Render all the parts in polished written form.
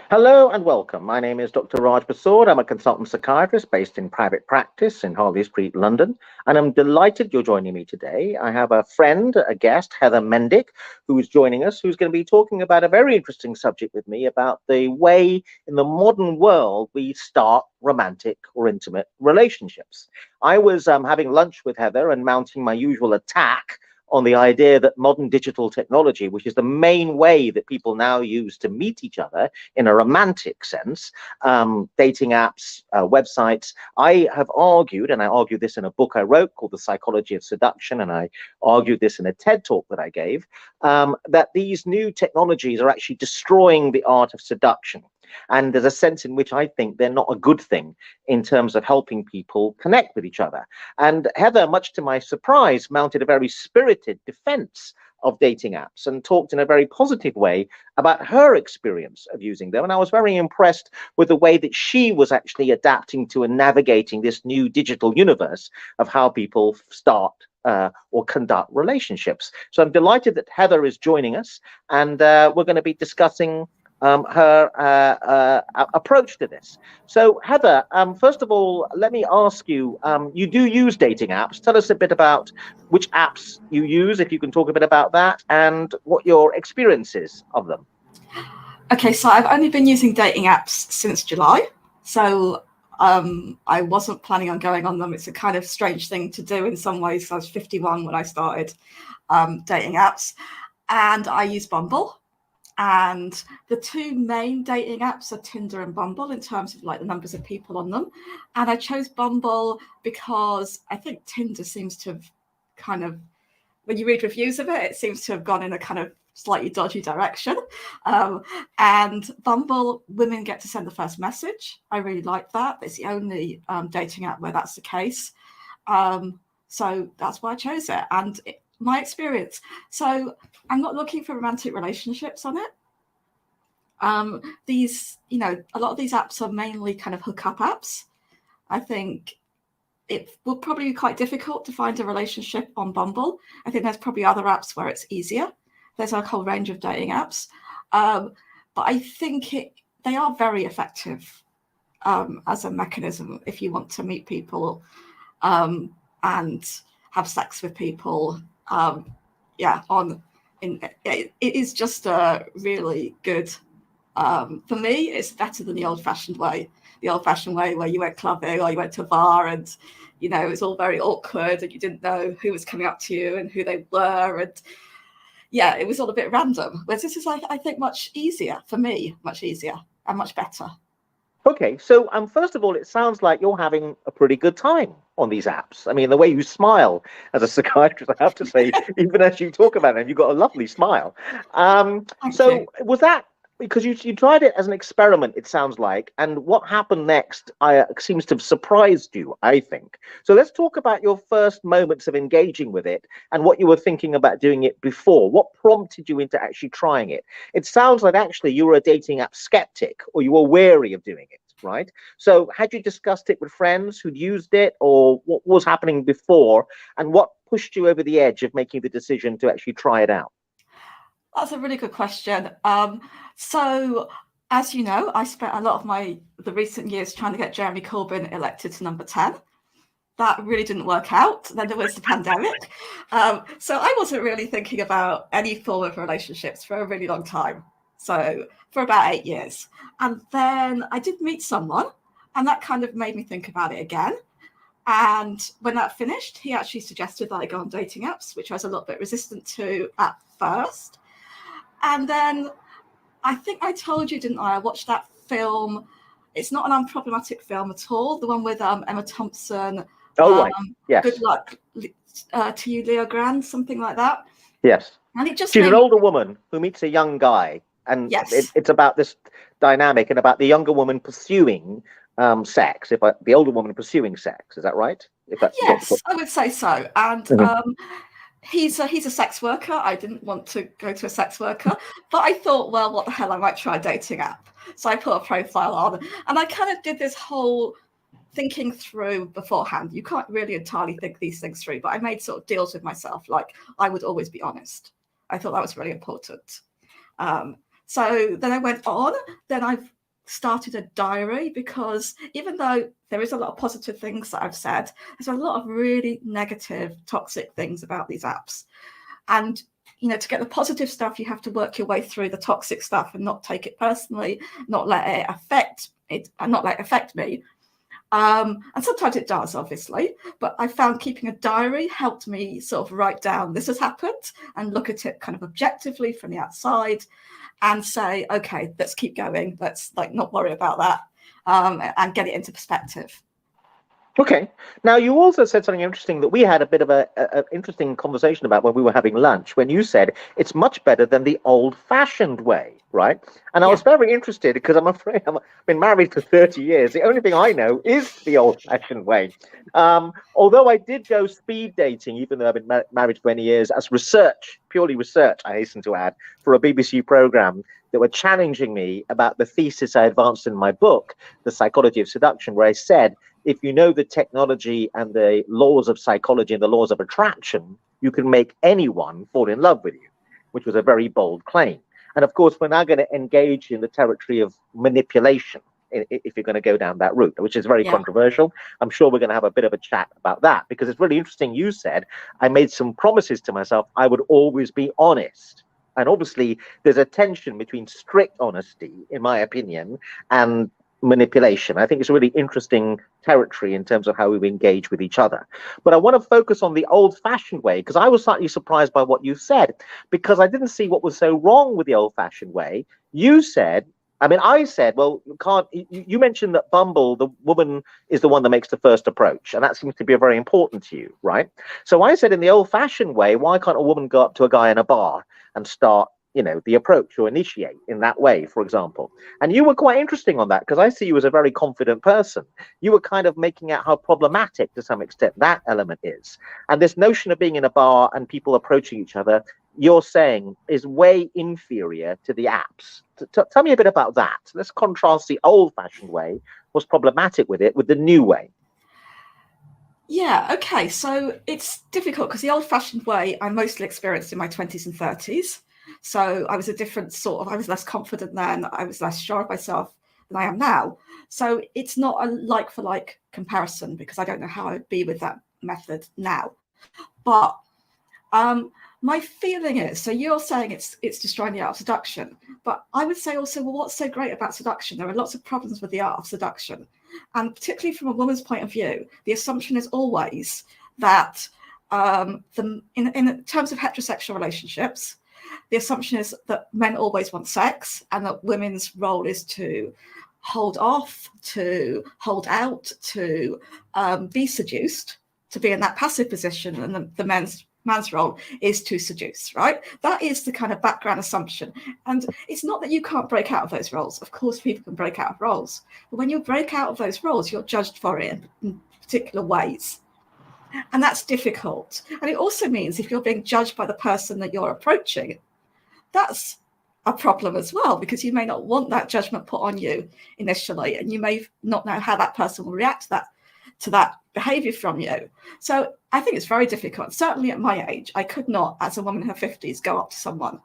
Hello and welcome. My name is Dr. Raj Persaud. I'm a consultant psychiatrist based in private practice in Harley Street, London, and I'm delighted you're joining me today. I have a friend, a guest, Heather Mendick, who is joining us, who's going to be talking about a very interesting subject with me about the way in the modern world we start romantic or intimate relationships. I was having lunch with Heather and mounting my usual attack on the idea that modern digital technology, which is the main way that people now use to meet each other in a romantic sense, dating apps, websites, I have argued, and I argued this in a book I wrote called The Psychology of Seduction, and I argued this in a TED talk that I gave, that these new technologies are actually destroying the art of seduction. And there's a sense in which I think they're not a good thing in terms of helping people connect with each other. And Heather, much to my surprise, mounted a very spirited defense of dating apps and talked in a very positive way about her experience of using them. And I was very impressed with the way that she was actually adapting to and navigating this new digital universe of how people start or conduct relationships. So I'm delighted that Heather is joining us, and we're going to be discussing her approach to this. So, Heather, first of all, let me ask you, you do use dating apps. Tell us a bit about which apps you use, if you can talk a bit about that, and what your experience is of them. Okay, so I've only been using dating apps since July. So I wasn't planning on going on them. It's a kind of strange thing to do in some ways. I was 51 when I started dating apps, and I use Bumble. And the two main dating apps are Tinder and Bumble in terms of like the numbers of people on them. And I chose Bumble because I think Tinder seems to have kind of, when you read reviews of it, it seems to have gone in a kind of slightly dodgy direction. And Bumble, women get to send the first message. I really like that. It's the only dating app where that's the case. So that's why I chose it. And my experience. So I'm not looking for romantic relationships on it. These, a lot of these apps are mainly kind of hookup apps. I think it will probably be quite difficult to find a relationship on Bumble. I think there's probably other apps where it's easier. There's a whole range of dating apps. But I think they are very effective as a mechanism if you want to meet people and have sex with people. It is just a really good. For me, it's better than the old-fashioned way. The old-fashioned way where you went clubbing or you went to a bar and, it was all very awkward and you didn't know who was coming up to you and who they were. And yeah, it was all a bit random. Whereas this is, I think, much easier for me, much easier and much better. Okay, so first of all, it sounds like you're having a pretty good time on these apps. I mean, the way you smile as a psychiatrist, I have to say, even as you talk about it, you've got a lovely smile. So was that because you tried it as an experiment, it sounds like, and what happened next seems to have surprised you, I think. So let's talk about your first moments of engaging with it and what you were thinking about doing it before. What prompted you into actually trying it? It sounds like actually you were a dating app skeptic, or you were wary of doing it, right? So had you discussed it with friends who'd used it, or what was happening before, and what pushed you over the edge of making the decision to actually try it out? That's a really good question. So, as you know, I spent a lot of the recent years trying to get Jeremy Corbyn elected to number 10. That really didn't work out. Then there was the pandemic. So I wasn't really thinking about any form of relationships for a really long time. So for about 8 years. And then I did meet someone, and that kind of made me think about it again. And when that finished, he actually suggested that I go on dating apps, which I was a little bit resistant to at first. And then I think I told you, didn't I? I watched that film. It's not an unproblematic film at all. The one with Emma Thompson. Oh, right. Yes. Good luck to you, Leo Grand, something like that. Yes. And it just she's an older woman who meets a young guy, and yes. It's about this dynamic and about the younger woman pursuing sex. The older woman pursuing sex, is that right? Yes, I would say so. And he's a sex worker. I didn't want to go to a sex worker, but I thought, well, what the hell? I might try a dating app. So I put a profile on, and I kind of did this whole thinking through beforehand. You can't really entirely think these things through, but I made sort of deals with myself, like I would always be honest. I thought that was really important. So then I went on. Then I've started a diary, because even though there is a lot of positive things that I've said, there's a lot of really negative, toxic things about these apps. And to get the positive stuff, you have to work your way through the toxic stuff and not take it personally, not let it affect me. And sometimes it does, obviously, but I found keeping a diary helped me sort of write down this has happened and look at it kind of objectively from the outside and say, okay, let's keep going. Let's not worry about that, and get it into perspective. Okay. Now, you also said something interesting that we had a bit of a interesting conversation about when we were having lunch, when you said it's much better than the old-fashioned way, right? And I was very interested because I'm afraid I've been married for 30 years. The only thing I know is the old-fashioned way. Although I did go speed dating, even though I've been married for many years, as research, purely research, I hasten to add, for a BBC program that were challenging me about the thesis I advanced in my book, The Psychology of Seduction, where I said, if you know the technology and the laws of psychology and the laws of attraction, you can make anyone fall in love with you, which was a very bold claim. And of course, we're now going to engage in the territory of manipulation, if you're going to go down that route, which is very controversial. I'm sure we're going to have a bit of a chat about that, because it's really interesting. You said, I made some promises to myself. I would always be honest. And obviously, there's a tension between strict honesty, in my opinion, and manipulation. I think it's a really interesting territory in terms of how we engage with each other. But I want to focus on the old-fashioned way, because I was slightly surprised by what you said, because I didn't see what was so wrong with the old-fashioned way. You said, I said, well, you mentioned that Bumble, the woman is the one that makes the first approach, and that seems to be very important to you, right? So I said, in the old-fashioned way, why can't a woman go up to a guy in a bar and start the approach or initiate in that way, for example? And you were quite interesting on that, because I see you as a very confident person. You were kind of making out how problematic to some extent that element is. And this notion of being in a bar and people approaching each other, you're saying is way inferior to the apps. Tell me a bit about that. Let's contrast the old-fashioned way, what's problematic with it, with the new way. Yeah, okay. So it's difficult because the old-fashioned way I mostly experienced in my 20s and 30s. So I was a different sort of, I was less confident then, I was less sure of myself than I am now. So it's not a like-for-like comparison, because I don't know how I'd be with that method now. But my feeling is, so you're saying it's destroying the art of seduction, but I would say also, well, what's so great about seduction? There are lots of problems with the art of seduction. And particularly from a woman's point of view, the assumption is always that in terms of heterosexual relationships, the assumption is that men always want sex, and that women's role is to hold off, to hold out, to be seduced, to be in that passive position, and the man's role is to seduce, right? That is the kind of background assumption. And it's not that you can't break out of those roles. Of course, people can break out of roles. But when you break out of those roles, you're judged for it in particular ways. And that's difficult. And it also means if you're being judged by the person that you're approaching, that's a problem as well, because you may not want that judgment put on you initially, and you may not know how that person will react to that behavior from you. So I think it's very difficult. Certainly at my age, I could not, as a woman in her 50s, go up to someone,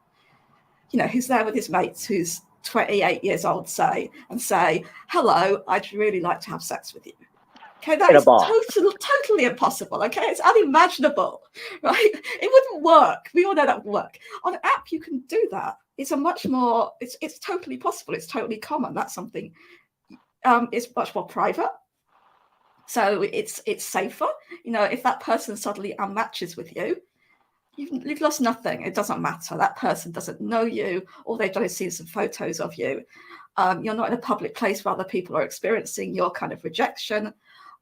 who's there with his mates, who's 28 years old, say, hello, I'd really like to have sex with you. Okay, that is totally impossible. Okay, it's unimaginable, right? It wouldn't work. We all know that would work. On an app, you can do that. It's a much more, it's totally possible. It's totally common. That's something, it's much more private. So it's safer. If that person suddenly unmatches with you, you've lost nothing. It doesn't matter. That person doesn't know you. All they've done is see some photos of you. You're not in a public place where other people are experiencing your kind of rejection.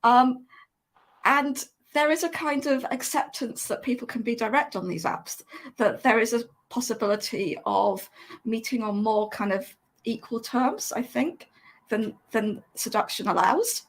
And there is a kind of acceptance that people can be direct on these apps, that there is a possibility of meeting on more kind of equal terms, I think, than seduction allows.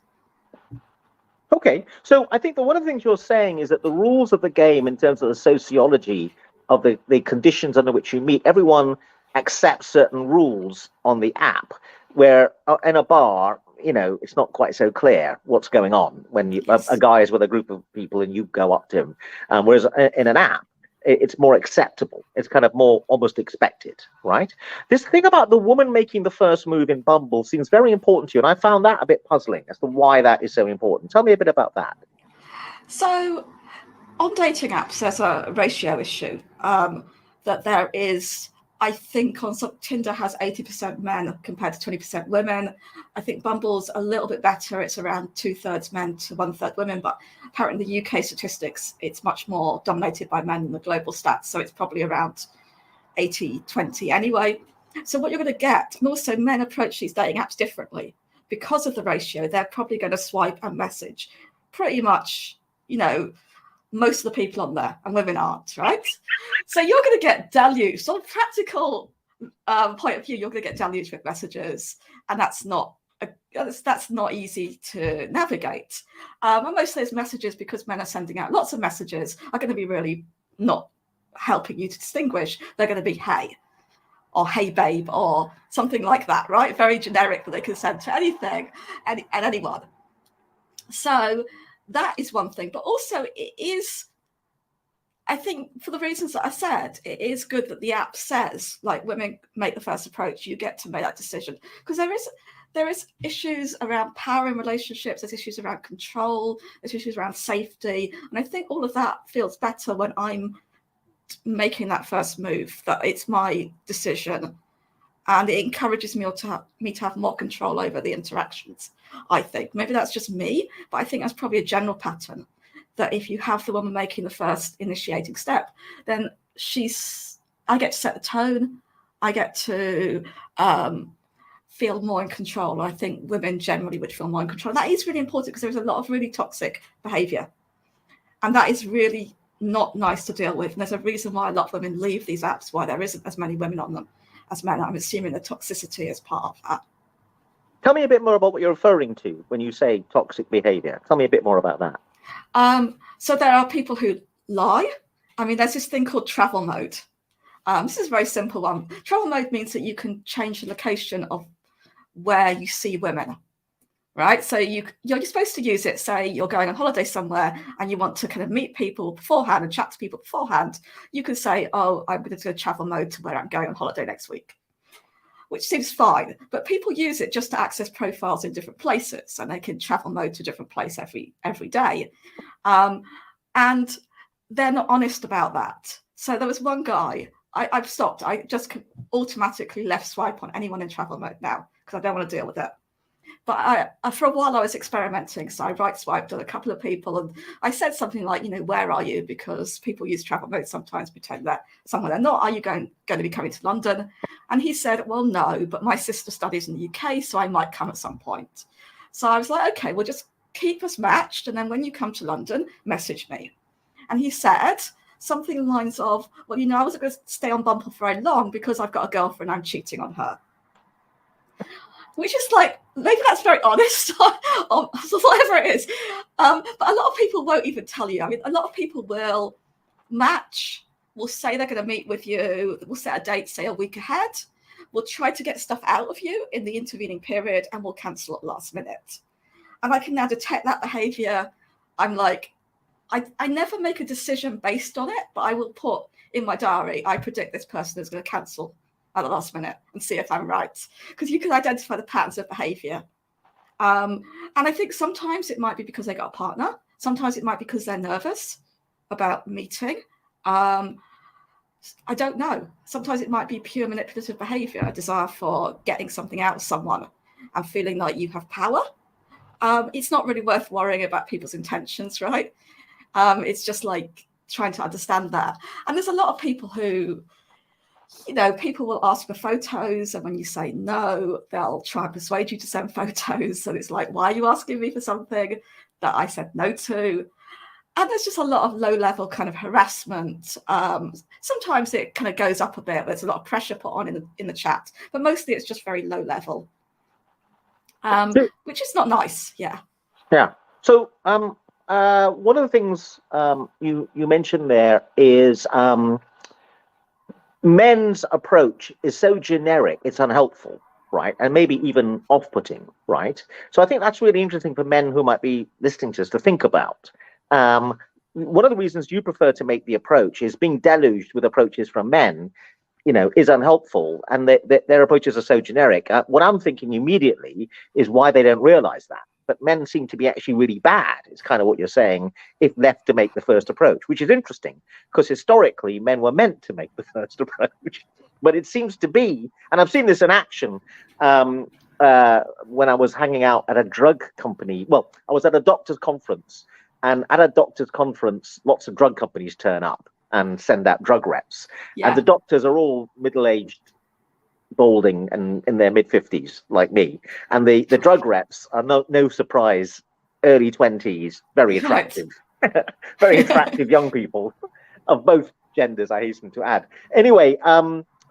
Okay, so I think that one of the things you're saying is that the rules of the game, in terms of the sociology of the conditions under which you meet, everyone accepts certain rules on the app, where in a bar, it's not quite so clear what's going on when a guy is with a group of people and you go up to him. Whereas in an app, it's more acceptable. It's kind of more almost expected, right? This thing about the woman making the first move in Bumble seems very important to you, and I found that a bit puzzling as to why that is so important. Tell me a bit about that. So on dating apps, there's a ratio issue that there is. I think on Tinder has 80% men compared to 20% women. I think Bumble's a little bit better. It's around 2/3 men to 1/3 women, but apparently the UK statistics, it's much more dominated by men than the global stats. So it's probably around 80-20 anyway. So what you're going to get, and also men approach these dating apps differently because of the ratio. They're probably going to swipe and message pretty much, most of the people on there, and women aren't, right? So you're going to get deluged. On a practical point of view, you're going to get deluged with messages, and that's not easy to navigate. And most of those messages, because men are sending out lots of messages, are going to be really not helping you to distinguish. They're going to be hey, or hey babe, or something like that, right? Very generic, but they can send to anything and anyone. So that is one thing, but also it is, I think, for the reasons that I said, it is good that the app says, like, women make the first approach, you get to make that decision, because there is issues around power in relationships, there's issues around control, there's issues around safety, and I think all of that feels better when I'm making that first move, that it's my decision, and it encourages me to have more control over the interactions. I think maybe that's just me, but I think that's probably a general pattern, that if you have the woman making the first initiating step, then I get to set the tone, I get to feel more in control. I think women generally would feel more in control. That is really important because there's a lot of really toxic behavior, and that is really not nice to deal with. And there's a reason why a lot of women leave these apps, why there isn't as many women on them as men. I'm assuming the toxicity is part of that. Tell me a bit more about what you're referring to when you say toxic behavior. Tell me a bit more about that. So there are people who lie. I mean, there's this thing called travel mode. This is a very simple one. Travel mode means that you can change the location of where you see women, right? So you're supposed to use it, say you're going on holiday somewhere and you want to kind of meet people beforehand and chat to people beforehand. You can say, oh, I'm going to go travel mode to where I'm going on holiday next week, which seems fine. But people use it just to access profiles in different places, and they can travel mode to a different place every day. And they're not honest about that. So there was one guy, I've stopped. I just automatically left swipe on anyone in travel mode now because I don't want to deal with it. But for a while I was experimenting. So I right swiped on a couple of people and I said something like, where are you? Because people use travel mode sometimes, pretend that somewhere they're not. Are you going to be coming to London? And he said, well, no, but my sister studies in the UK, so I might come at some point. So I was like, okay, we'll just keep us matched. And then when you come to London, message me. And he said something along the lines of, well, I wasn't going to stay on Bumble for very long because I've got a girlfriend, I'm cheating on her. Which is like, maybe that's very honest, or whatever it is. But a lot of people won't even tell you. I mean, a lot of people will match, will say they're going to meet with you, will set a date, say a week ahead, will try to get stuff out of you in the intervening period, and will cancel at the last minute. And I can now detect that behavior. I'm like, I never make a decision based on it, but I will put in my diary, I predict this person is going to cancel at the last minute and see if I'm right. Because you can identify the patterns of behavior. And I think sometimes it might be because they got a partner. Sometimes it might be because they're nervous about meeting. I don't know. Sometimes it might be pure manipulative behavior, a desire for getting something out of someone and feeling like you have power. It's not really worth worrying about people's intentions, right? It's just like trying to understand that. And there's a lot of people who, people will ask for photos, and when you say no, they'll try and persuade you to send photos. So it's like, why are you asking me for something that I said no to? And there's just a lot of low-level kind of harassment. Sometimes it kind of goes up a bit. There's a lot of pressure put on in the chat, but mostly it's just very low level, which is not nice. Yeah. Yeah. So one of the things you mentioned there is men's approach is so generic, it's unhelpful, right? And maybe even off-putting, right? So I think that's really interesting for men who might be listening to us to think about. one of the reasons you prefer to make the approach is being deluged with approaches from men, is unhelpful, and their approaches are so generic. What I'm thinking immediately is why they don't realize that. But men seem to be actually really bad. It's kind of what you're saying, if left to make the first approach, which is interesting because historically men were meant to make the first approach. But it seems to be, and I've seen this in action when I was hanging out at a drug company. Well, I was at a doctor's conference, and at a doctor's conference, lots of drug companies turn up and send out drug reps. Yeah. And the doctors are all middle-aged, balding, and in their mid-50s, like me. And the drug reps are no surprise, early 20s, very attractive, very attractive young people of both genders, I hasten to add. Anyway,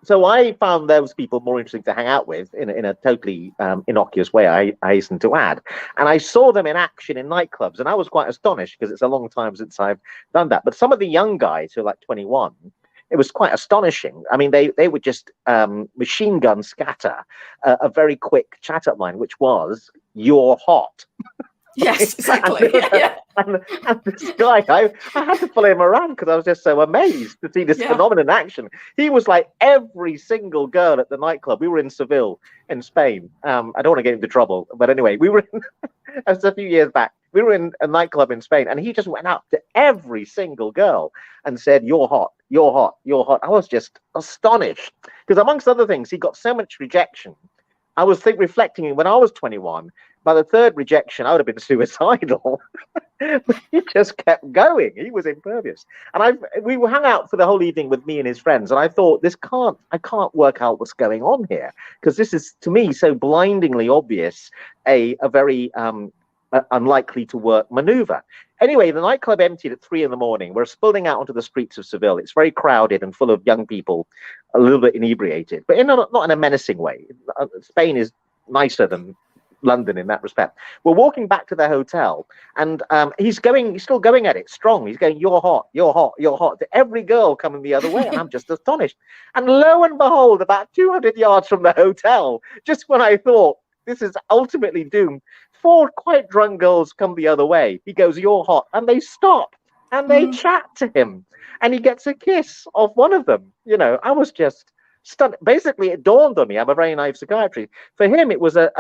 so I found those people more interesting to hang out with in a totally innocuous way, I hasten to add. And I saw them in action in nightclubs, and I was quite astonished because it's a long time since I've done that. But some of the young guys who are like 21, it was quite astonishing. I mean, they would just machine gun scatter a very quick chat up line, which was, "You're hot." Yes, exactly. And this guy, I had to follow him around because I was just so amazed to see this phenomenon in action. He was like every single girl at the nightclub. We were in Seville, in Spain. I don't want to get into trouble, but anyway, we were in, it was a few years back. We were in a nightclub in Spain, and he just went up to every single girl and said, "You're hot, you're hot, you're hot." I was just astonished because, amongst other things, he got so much rejection. I was reflecting when I was 21, by the third rejection, I would have been suicidal. He just kept going. He was impervious. And we hung out for the whole evening with me and his friends. And I thought, I can't work out what's going on here, because this is, to me, so blindingly obvious, a very unlikely to work maneuver. Anyway, the nightclub emptied at 3 a.m. We're spilling out onto the streets of Seville. It's very crowded and full of young people, a little bit inebriated, but not in a menacing way. Spain is nicer than London in that respect. We're walking back to the hotel, and he's still going at it strong. He's going, "You're hot, you're hot, you're hot," to every girl coming the other way, and I'm just astonished. And lo and behold, about 200 yards from the hotel, just when I thought this is ultimately doomed, 4 quite drunk girls come the other way. He goes, "You're hot," and they stop and they chat to him, and he gets a kiss off one of them. I was just stunned. Basically, it dawned on me, I'm a very naive psychiatrist. For him, it was a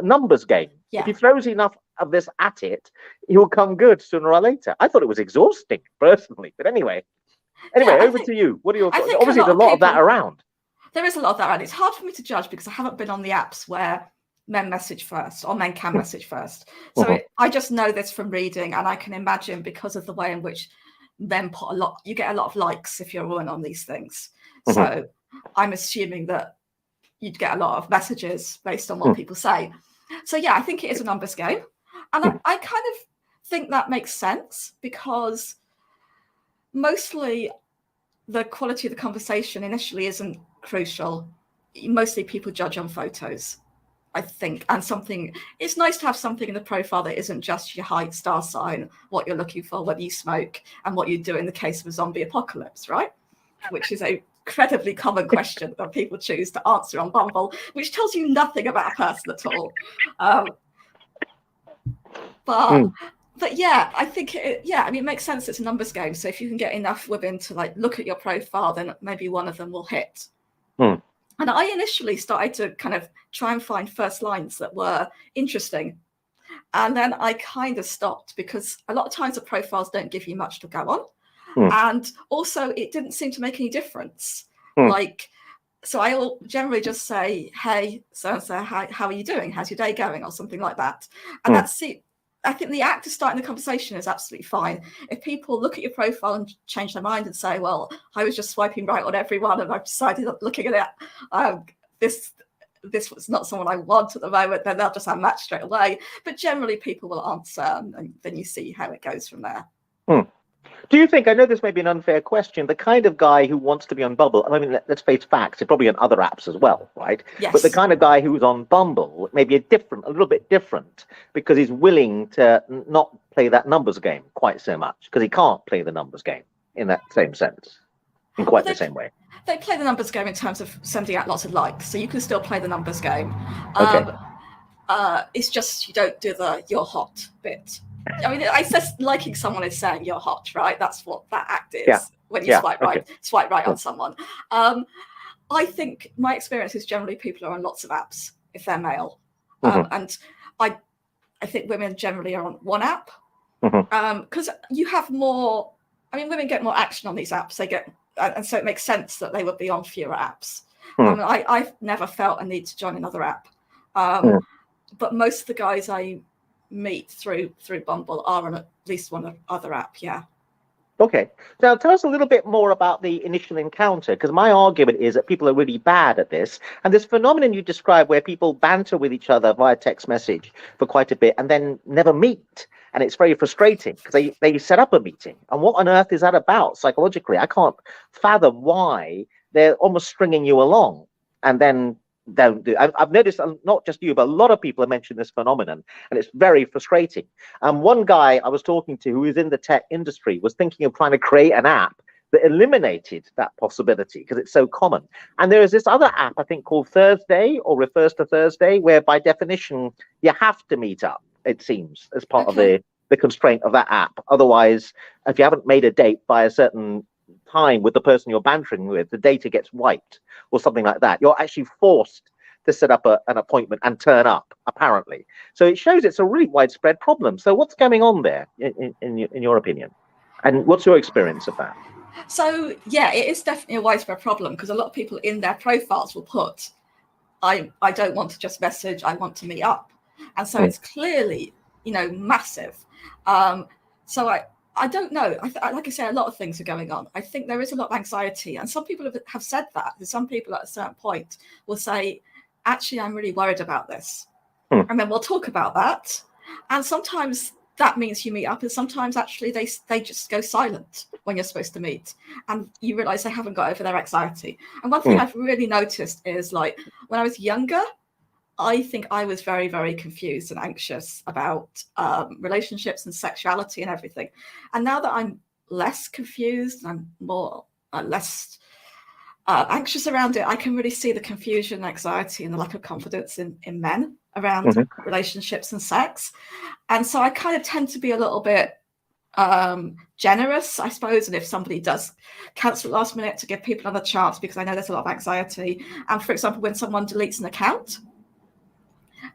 numbers game. Yeah. If he throws enough of this at it, he'll come good sooner or later. I thought it was exhausting, personally. But anyway, over to you. What are your thoughts? Obviously, there's a lot of that around. There is a lot of that around. It's hard for me to judge because I haven't been on the apps where men message first, or men can message first. So I just know this from reading, and I can imagine, because of the way in which men you get a lot of likes if you're a woman on these things. So I'm assuming that you'd get a lot of messages based on what people say. So yeah, I think it is a numbers game. And I kind of think that makes sense, because mostly the quality of the conversation initially isn't crucial. Mostly people judge on photos, I think, and it's nice to have something in the profile that isn't just your height, star sign, what you're looking for, whether you smoke, and what you do in the case of a zombie apocalypse, right? Which is a incredibly common question that people choose to answer on Bumble, which tells you nothing about a person at all. But yeah, I think it makes sense. It's a numbers game. So if you can get enough women to look at your profile, then maybe one of them will hit. And I initially started to kind of try and find first lines that were interesting. And then I kind of stopped, because a lot of times the profiles don't give you much to go on. And also, it didn't seem to make any difference. So I'll generally just say, "Hey, so-and-so, how are you doing? How's your day going?" or something like that. And that's it. I think the act of starting the conversation is absolutely fine. If people look at your profile and change their mind and say, "Well, I was just swiping right on everyone, and I've decided that looking at it, this was not someone I want at the moment," then they'll just unmatch straight away. But generally, people will answer, and then you see how it goes from there. Do you think, I know this may be an unfair question, the kind of guy who wants to be on Bumble, I mean, let's face facts, it's probably on other apps as well, right? Yes. But the kind of guy who's on Bumble may be a little bit different, because he's willing to not play that numbers game quite so much, because he can't play the numbers game in that same sense, in quite the same way. They play the numbers game in terms of sending out lots of likes, so you can still play the numbers game. Okay. It's just you don't do the "you're hot" bit. I mean, I said liking someone is saying you're hot, right? That's what that act is Yeah. when you Yeah. swipe Okay. right Yeah. on someone. I think my experience is generally people are on lots of apps if they're male, and I think women generally are on one app because you have more. I mean, women get more action on these apps. They get, and so it makes sense that they would be on fewer apps. I mean, I've never felt a need to join another app, but most of the guys I meet through Bumble are on at least one other app. Yeah. Okay. Now tell us a little bit more about the initial encounter, because my argument is that people are really bad at this. And this phenomenon you describe where people banter with each other via text message for quite a bit and then never meet. And it's very frustrating because they set up a meeting. And what on earth is that about psychologically? I can't fathom why they're almost stringing you along and then don't do. I've noticed not just you, but a lot of people have mentioned this phenomenon, and it's very frustrating. One guy I was talking to who is in the tech industry was thinking of trying to create an app that eliminated that possibility because it's so common. And there is this other app, I think, called Thursday or refers to Thursday, where by definition you have to meet up, it seems, as part of the constraint of that app. Otherwise, if you haven't made a date by a certain time with the person you're bantering with, the data gets wiped or something like that. You're actually forced to set up an appointment and turn up, apparently. So it shows it's a really widespread problem. So what's going on there, in your opinion? And what's your experience of that? So, yeah, it is definitely a widespread problem because a lot of people in their profiles will put, I don't want to just message, I want to meet up. And so it's clearly, massive. So I don't know. Like I say, a lot of things are going on. I think there is a lot of anxiety. And some people have said that. Some people at a certain point will say, actually, I'm really worried about this. And then we'll talk about that. And sometimes that means you meet up, and sometimes actually they just go silent when you're supposed to meet, and you realize they haven't got over their anxiety. And one thing I've really noticed is, like, when I was younger, I think I was very, very confused and anxious about relationships and sexuality and everything. And now that I'm less confused, I'm more less anxious around it, I can really see the confusion, anxiety, and the lack of confidence in men around relationships and sex. And so I kind of tend to be a little bit generous, I suppose. And if somebody does cancel at last minute, to give people another chance, because I know there's a lot of anxiety. And for example, when someone deletes an account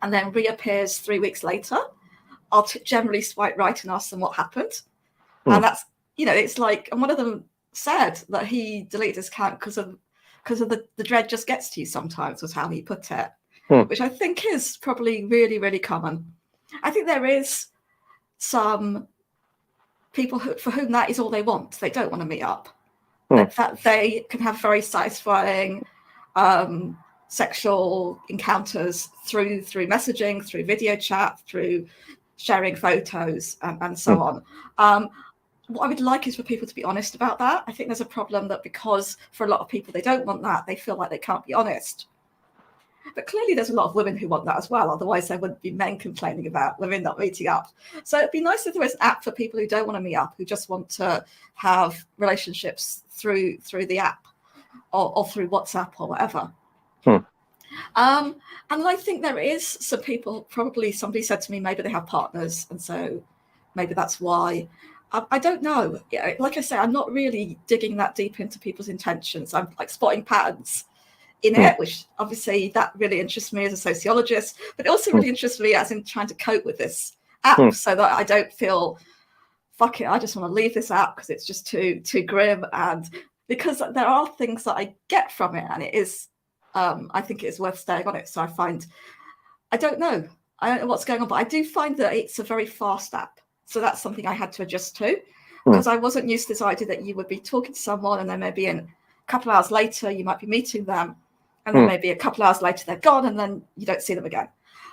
and then reappears 3 weeks later, I'll generally swipe right and ask them what happened. And that's, it's like, and one of them said that he deleted his account because of the dread just gets to you sometimes, was how he put it, which I think is probably really, really common. I think there is some people for whom that is all they want. They don't want to meet up. That they can have very satisfying sexual encounters through messaging, through video chat, through sharing photos, and so on. What I would like is for people to be honest about that. I think there's a problem that because for a lot of people they don't want that, they feel like they can't be honest. But clearly there's a lot of women who want that as well. Otherwise there wouldn't be men complaining about women not meeting up. So it'd be nice if there was an app for people who don't want to meet up, who just want to have relationships through the app or through WhatsApp or whatever. And I think there is some people, probably somebody said to me, maybe they have partners, and so maybe that's why. I don't know. Like I say, I'm not really digging that deep into people's intentions. I'm like spotting patterns in it, which obviously that really interests me as a sociologist, but it also really interests me as in trying to cope with this app so that I don't feel, fuck it, I just want to leave this app because it's just too grim, and because there are things that I get from it, and it is, I think it is worth staying on it. So I don't know what's going on, but I do find that it's a very fast app. So that's something I had to adjust to, because I wasn't used to this idea that you would be talking to someone and then maybe in a couple of hours later you might be meeting them, and then maybe a couple of hours later they're gone and then you don't see them again.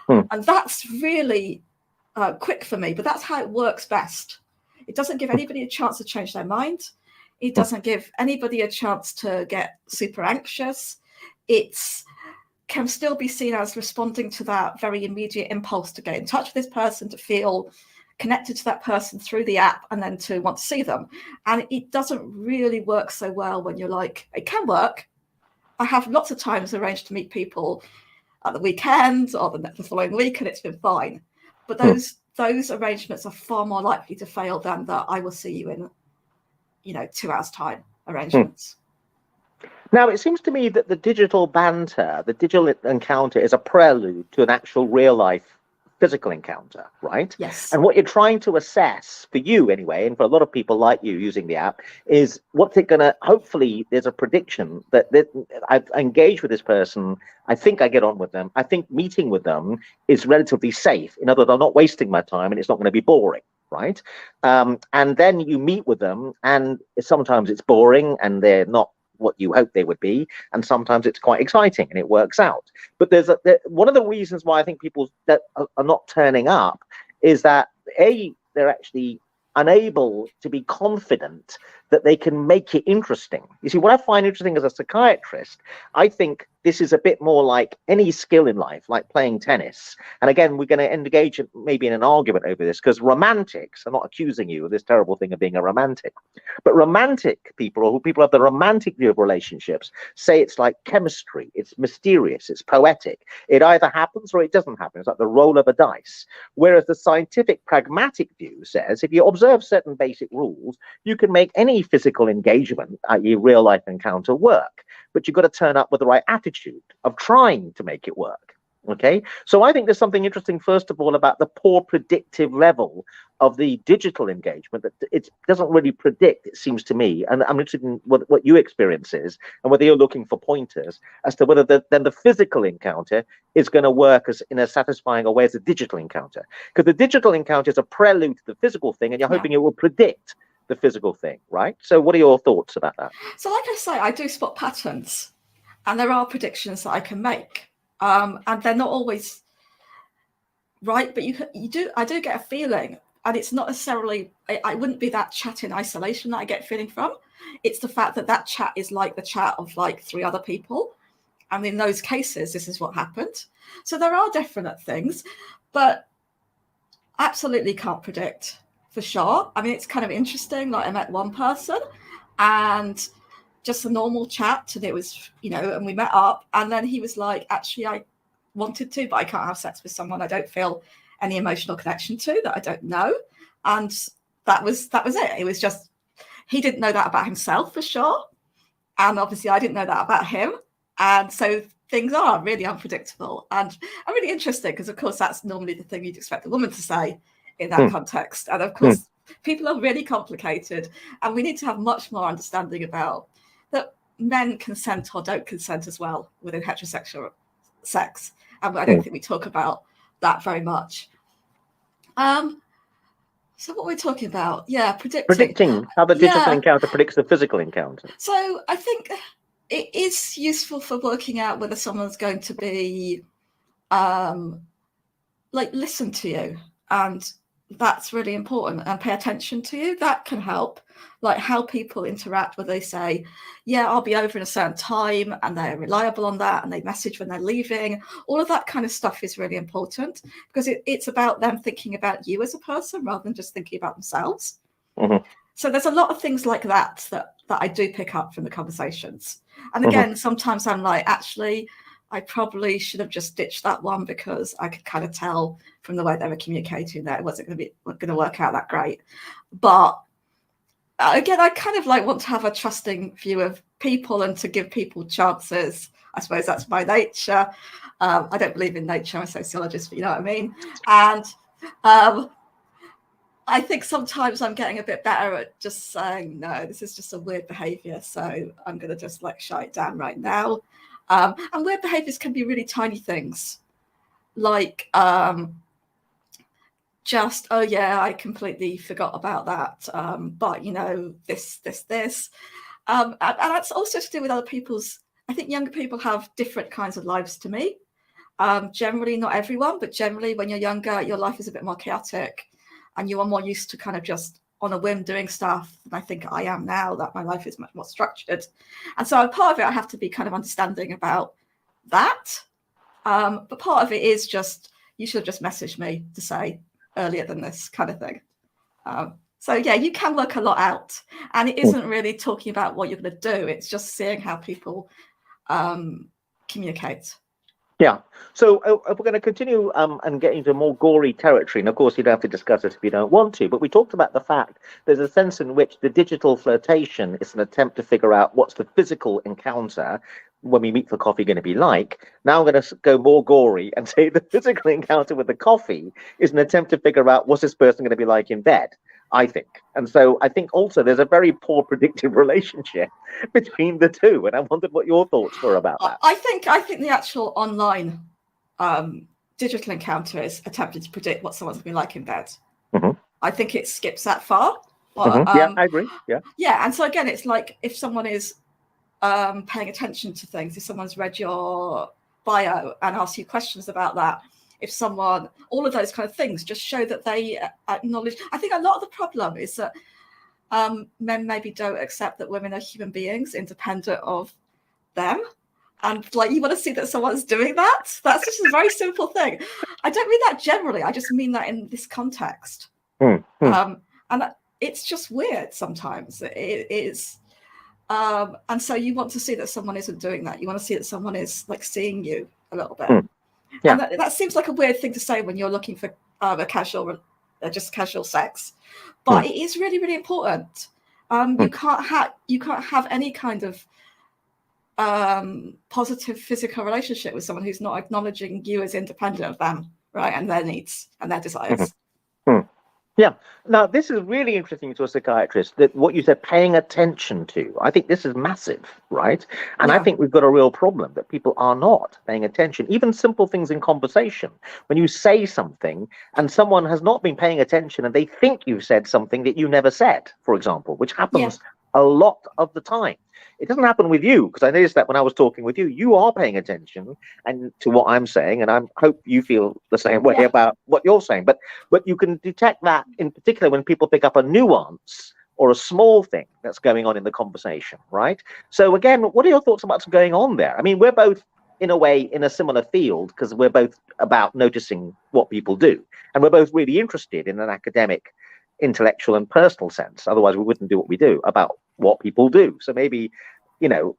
And that's really quick for me, but that's how it works best. It doesn't give anybody a chance to change their mind. It doesn't give anybody a chance to get super anxious. It can still be seen as responding to that very immediate impulse to get in touch with this person, to feel connected to that person through the app, and then to want to see them. And it doesn't really work so well when you're like, it can work. I have lots of times arranged to meet people at the weekend or the following week, and it's been fine. But those those arrangements are far more likely to fail than that I will see you in, 2 hours time arrangements. Now, it seems to me that the digital banter, the digital encounter is a prelude to an actual real life physical encounter, right? Yes. And what you're trying to assess, for you anyway, and for a lot of people like you using the app, is what's it going to, hopefully there's a prediction that I've engaged with this person. I think I get on with them. I think meeting with them is relatively safe. In other words, I'm not wasting my time and it's not going to be boring. Right. And then you meet with them and sometimes it's boring and they're not what you hope they would be, and sometimes it's quite exciting and it works out. But one of the reasons why I think people that are not turning up is that they're actually unable to be confident that they can make it interesting. You see, what I find interesting as a psychiatrist, I think this is a bit more like any skill in life, like playing tennis. And again, we're going to engage maybe in an argument over this, because romantics, I'm not accusing you of this terrible thing of being a romantic, but romantic people, or who people have the romantic view of relationships, say it's like chemistry. It's mysterious. It's poetic. It either happens or it doesn't happen. It's like the roll of a dice. Whereas the scientific pragmatic view says if you observe certain basic rules, you can make any physical engagement, i.e. real life encounter, work. But you've got to turn up with the right attitude of trying to make it work. Okay, so I think there's something interesting, first of all, about the poor predictive level of the digital engagement, that it doesn't really predict, it seems to me. And I'm interested in what your experience is and whether you're looking for pointers as to whether then the physical encounter is going to work as in a satisfying a way as the digital encounter. Because the digital encounter is a prelude to the physical thing, and you're hoping it will predict the physical thing, right? So what are your thoughts about that? So like I say, I do spot patterns, and there are predictions that I can make. And they're not always right, but I do get a feeling, and it's not necessarily, I wouldn't be that chat in isolation that I get feeling from. It's the fact that chat is like the chat of like 3 other people. And in those cases, this is what happened. So there are definite things, but absolutely can't predict for sure. I mean, it's kind of interesting. Like I met one person and just a normal chat, and it was, and we met up, and then he was like, actually, I wanted to, but I can't have sex with someone I don't feel any emotional connection to, that I don't know. And that was it. It was just, he didn't know that about himself for sure. And obviously I didn't know that about him. And so things are really unpredictable and really interesting, because of course that's normally the thing you'd expect a woman to say in that context. And of course, people are really complicated, and we need to have much more understanding about that men consent or don't consent as well within heterosexual sex. And I don't think we talk about that very much. So what we're talking about, predicting how the digital encounter predicts the physical encounter. So I think it is useful for working out whether someone's going to be listen to you, and that's really important, and pay attention to you. That can help, like how people interact, where they say, yeah, I'll be over in a certain time, and they're reliable on that, and they message when they're leaving. All of that kind of stuff is really important, because it's about them thinking about you as a person rather than just thinking about themselves. So there's a lot of things like that I do pick up from the conversations. And again, sometimes I'm like, actually, I probably should have just ditched that one, because I could kind of tell from the way they were communicating that it wasn't going to work out that great. But again, I kind of want to have a trusting view of people and to give people chances. I suppose that's my nature. I don't believe in nature. I'm a sociologist, but you know what I mean. And I think sometimes I'm getting a bit better at just saying, no, this is just a weird behavior, so I'm going to just shut it down right now. And weird behaviors can be really tiny things, like just, oh yeah, I completely forgot about that. But this. And that's also to do with other people's, I think younger people have different kinds of lives to me. Generally, not everyone, but generally when you're younger, your life is a bit more chaotic, and you are more used to kind of just on a whim doing stuff than I think I am now, that my life is much more structured. And so part of it, I have to be kind of understanding about that. But part of it is just, you should have just messaged me to say earlier than this kind of thing. So yeah, you can work a lot out, and it isn't really talking about what you're going to do. It's just seeing how people communicate. Yeah. So if we're going to continue and get into more gory territory, and of course you don't have to discuss it if you don't want to, but we talked about the fact there's a sense in which the digital flirtation is an attempt to figure out what's the physical encounter when we meet for coffee going to be like. Now I'm going to go more gory and say the physical encounter with the coffee is an attempt to figure out what's this person going to be like in bed, I think. And so I think also there's a very poor predictive relationship between the two. And I wondered what your thoughts were about that. I think the actual online digital encounter is attempting to predict what someone's going to be like in bed. Mm-hmm. I think it skips that far. But, yeah, I agree. Yeah, and so again, it's like if someone is paying attention to things, if someone's read your bio and asked you questions about that, if someone, all of those kind of things just show that they acknowledge. I think a lot of the problem is that men maybe don't accept that women are human beings independent of them. And like, you want to see that someone's doing that. That's just a very simple thing. I don't mean that generally. I just mean that in this context. And it's just weird sometimes. It is. And so you want to see that someone isn't doing that. You want to see that someone is like seeing you a little bit. Yeah. And that seems like a weird thing to say when you're looking for just casual sex. But it is really, really important. You can't have any kind of positive physical relationship with someone who's not acknowledging you as independent of them, right, and their needs and their desires. Yeah. Now, this is really interesting to a psychiatrist, that what you said, paying attention to. I think this is massive, right? And I think we've got a real problem that people are not paying attention. Even simple things in conversation. When you say something and someone has not been paying attention and they think you've said something that you never said, for example, which happens a lot of the time. It doesn't happen with you, because I noticed that when I was talking with you, you are paying attention and to what I'm saying, and I hope you feel the same way about what you're saying. But you can detect that in particular when people pick up a nuance or a small thing that's going on in the conversation, right? So again, what are your thoughts about what's going on there? I mean, we're both in a way in a similar field because we're both about noticing what people do, and we're both really interested in an academic, intellectual and personal sense. Otherwise we wouldn't do what we do about what people do. So maybe,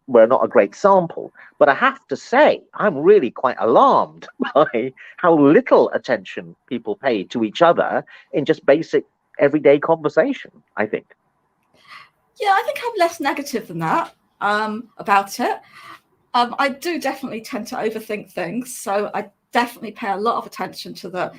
we're not a great sample, but I have to say I'm really quite alarmed by how little attention people pay to each other in just basic everyday conversation, I think. Yeah, I think I'm less negative than that about it. I do definitely tend to overthink things, so I definitely pay a lot of attention to the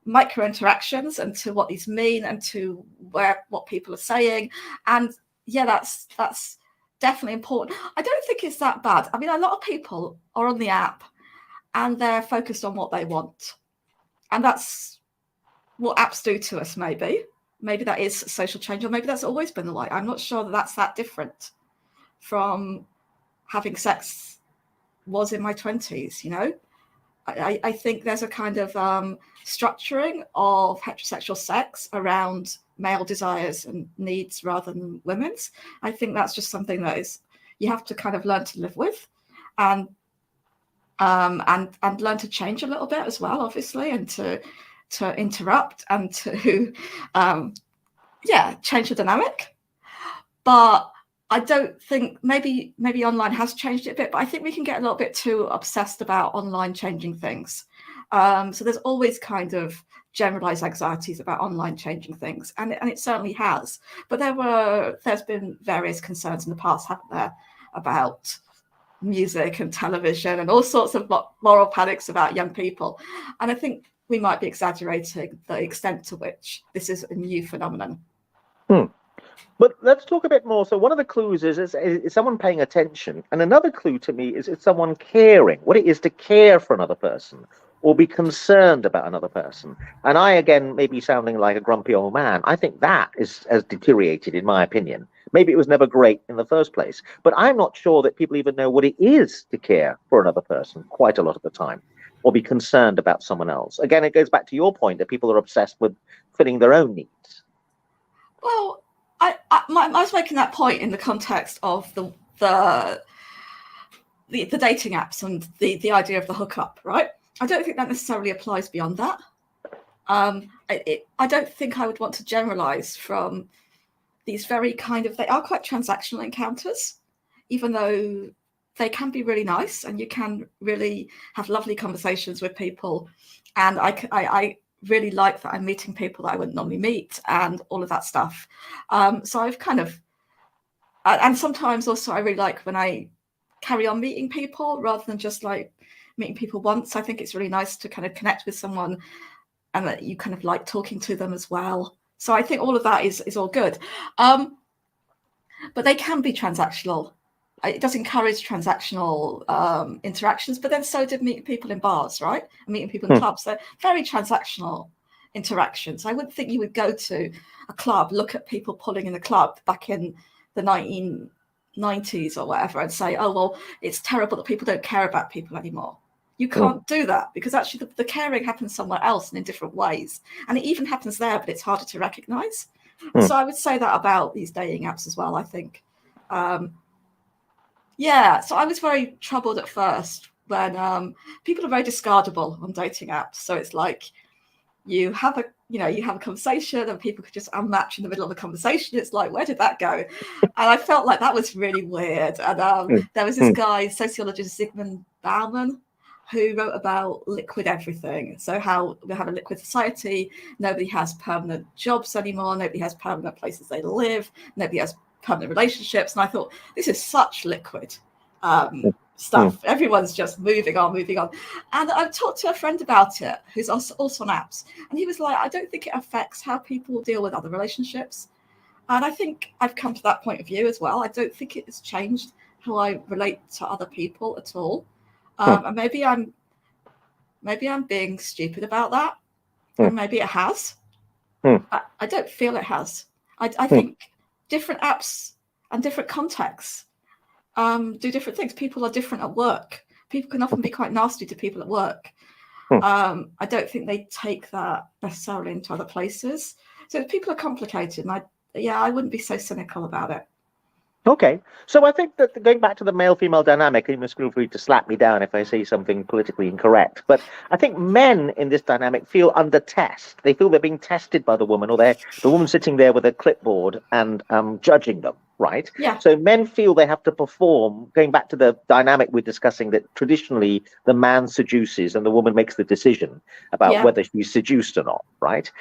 micro interactions and to what these mean and to what people are saying. And yeah, that's definitely important. I don't think it's that bad. I mean, a lot of people are on the app and they're focused on what they want, and that's what apps do to us. Maybe that is social change, or maybe that's always been the way. I'm not sure that's that different from having sex was in my 20s. I think there's a kind of structuring of heterosexual sex around male desires and needs rather than women's. I think that's just something that you have to kind of learn to live with, and learn to change a little bit as well, obviously, and to interrupt and to change the dynamic. But I don't think maybe online has changed it a bit, but I think we can get a little bit too obsessed about online changing things. So there's always kind of generalized anxieties about online changing things, and it certainly has. But there's been various concerns in the past, haven't there, about music and television and all sorts of moral panics about young people. And I think we might be exaggerating the extent to which this is a new phenomenon. But let's talk a bit more. So one of the clues is someone paying attention. And another clue to me is someone caring, what it is to care for another person or be concerned about another person. And I, again, maybe sounding like a grumpy old man, I think that has deteriorated, in my opinion. Maybe it was never great in the first place. But I'm not sure that people even know what it is to care for another person quite a lot of the time, or be concerned about someone else. Again, it goes back to your point that people are obsessed with filling their own needs. Well, I was making that point in the context of the dating apps and the idea of the hookup, right? I don't think that necessarily applies beyond that. I don't think I would want to generalize from these very kind of, they are quite transactional encounters, even though they can be really nice, and you can really have lovely conversations with people. And I really like that I'm meeting people that I wouldn't normally meet, and all of that stuff. So I've kind of, and sometimes also I really like when I carry on meeting people rather than just like meeting people once. I think it's really nice to kind of connect with someone and that you kind of like talking to them as well. So I think all of that is all good. But they can be transactional. It does encourage transactional interactions, but then so did meeting people in bars, right? And meeting people in clubs. They're very transactional interactions. I wouldn't think you would go to a club, look at people pulling in the club back in the 1990s or whatever, and say, oh, well, it's terrible that people don't care about people anymore. You can't do that, because actually the caring happens somewhere else and in different ways. And it even happens there, but it's harder to recognize. So I would say that about these dating apps as well, I think. Yeah, so I was very troubled at first when people are very discardable on dating apps. So it's like you have a conversation and people could just unmatch in the middle of the conversation. It's like, where did that go? And I felt like that was really weird. And there was this guy, sociologist Zygmunt Bauman, who wrote about liquid everything. So how we have a liquid society, nobody has permanent jobs anymore, nobody has permanent places they live, nobody has permanent relationships. And I thought, this is such liquid stuff. Everyone's just moving on. And I've talked to a friend about it who's also on apps, and he was like, I don't think it affects how people deal with other relationships. And I think I've come to that point of view as well. I don't think it has changed how I relate to other people at all. And maybe I'm being stupid about that, and maybe it has. I don't feel it has. I think different apps and different contexts do different things. People are different at work. People can often be quite nasty to people at work. I don't think they take that necessarily into other places. So people are complicated, and I wouldn't be so cynical about it. Okay, so I think that going back to the male-female dynamic, you must feel free to slap me down if I say something politically incorrect, but I think men in this dynamic feel under test. They feel they're being tested by the woman, or the woman sitting there with a clipboard and judging them, right? Yeah. So men feel they have to perform, going back to the dynamic we're discussing, that traditionally the man seduces and the woman makes the decision about whether she's seduced or not, right?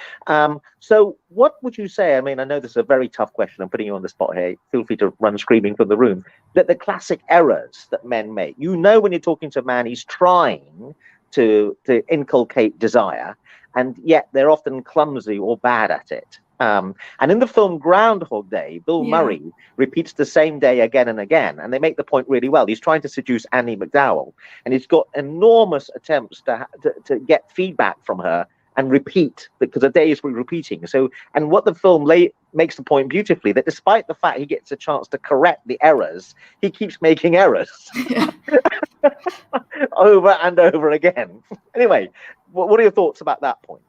So what would you say? I mean, I know this is a very tough question. I'm putting you on the spot here. Feel free to run screaming from the room. That the classic errors that men make. You know, when you're talking to a man, he's trying to inculcate desire, and yet they're often clumsy or bad at it. And in the film Groundhog Day, Bill Murray repeats the same day again and again, and they make the point really well. He's trying to seduce Annie McDowell, and he's got enormous attempts to get feedback from her and repeat, because a day is repeating. So, and what the film makes the point beautifully, that despite the fact he gets a chance to correct the errors, he keeps making errors over and over again. Anyway, what are your thoughts about that point?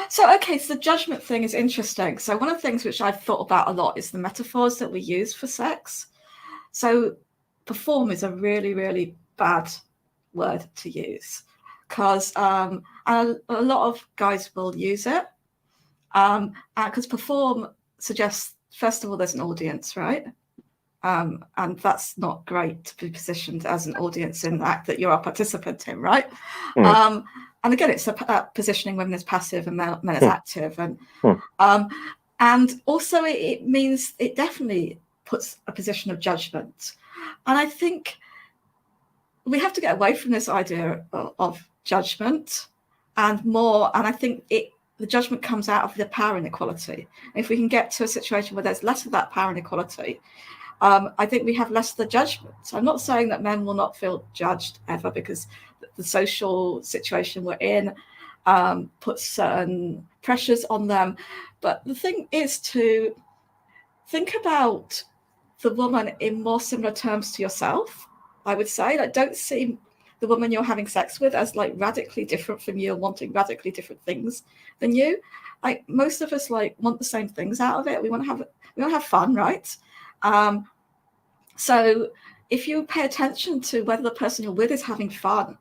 So the judgment thing is interesting. So one of the things which I've thought about a lot is the metaphors that we use for sex. So perform is a really, really bad word to use, because a lot of guys will use it, because perform suggests, first of all, there's an audience, right? And that's not great to be positioned as an audience in the act that you're a participant in, right? And again, it's positioning women as passive and men as active, and also it means it definitely puts a position of judgment. And I think we have to get away from this idea of judgment and I think the judgment comes out of the power inequality. If we can get to a situation where there's less of that power inequality, I think we have less of the judgment. So I'm not saying that men will not feel judged ever, because the social situation we're in puts certain pressures on them. But the thing is to think about the woman in more similar terms to yourself, I would say. Like, don't see the woman you're having sex with as like radically different from you, wanting radically different things than you. Like, most of us like want the same things out of it. We want to have fun, right? So if you pay attention to whether the person you're with is having fun